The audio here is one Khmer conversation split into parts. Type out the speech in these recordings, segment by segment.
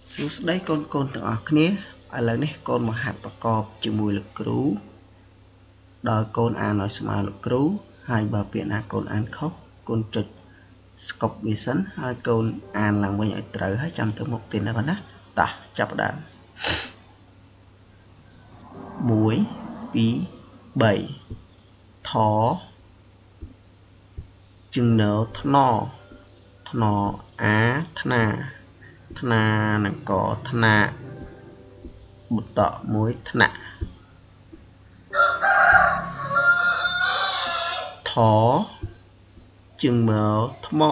សួស្តីកូនទាំងអស់គ្នាឥឡូវនេះកូនមកហាត់ប្រកបជាមួយលោកគ្រូដល់កូនអានឲ្យស្មើលោកគ្រូហើយបើពាក្យណាកូនអានខុសកូនចុចស្កប់វាសិនហើយកូនអានឡើងវិញឲ្យត្រូវហើយចាំទៅមុខទៀតណាបងណាតោះចាប់ផ្ដើម1 2 3ថចំណើថ្នអាថ្នានឹងកថ្នាក់បន្តមួយថ្នាក់ថជើងមើលថ្ម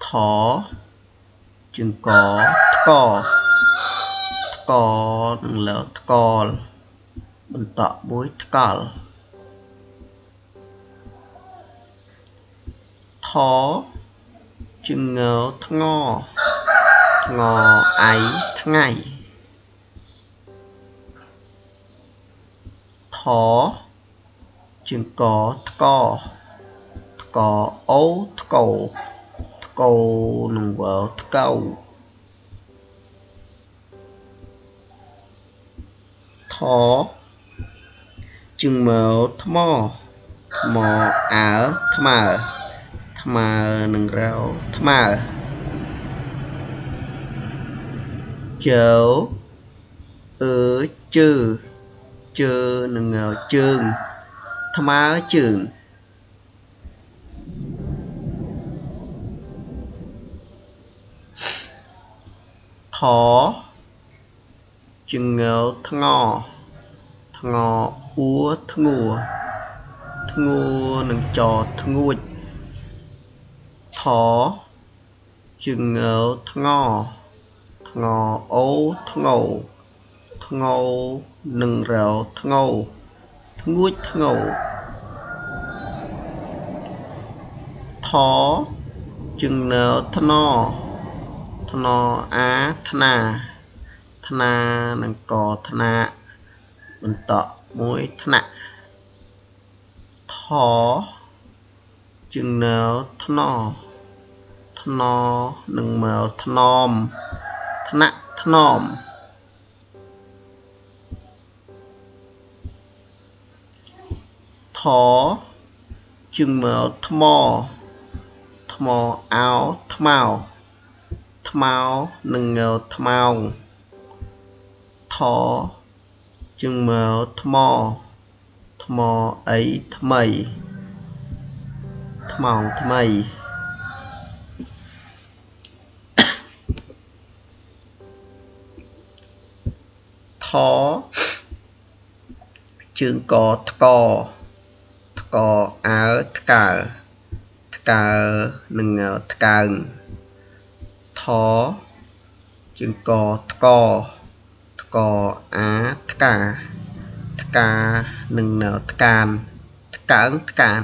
ថជើងកថ្កនឹងលើថ្កលបន្តមួយថ្កល់ថជើងងថ្ងអៃថ្ងៃថជើងកថ្កអូថ្កូនឹងវើថ្កូថជើងមើលថ្មអើថ្មើនឹងរោថ្មើជើជើនឹងជើងថ្មើជើងថជើងថ្ងអួធ្ងួនឹងចធ្ងួចថជើងថ្ងអូធ្ងនឹងរោធ្ងោធ្ងួចធ្ងោថជើងថ្នអាថ្នានឹងកថ្នាក់បន្តមួយថ្នាក់ថជើងថ្ននឹងមើលថ្នមថ្នាក់ថ្នមថជើងមើលថ្មអោថ្មោនឹងថ្មោងថជើងមើលថ្មអីថ្មីថ្មោងថ្មីថជើងកថ្កអើថ្កើនឹងថ្កើងថជើងកថ្កអាថ្កានឹងថ្កើងថ្កើង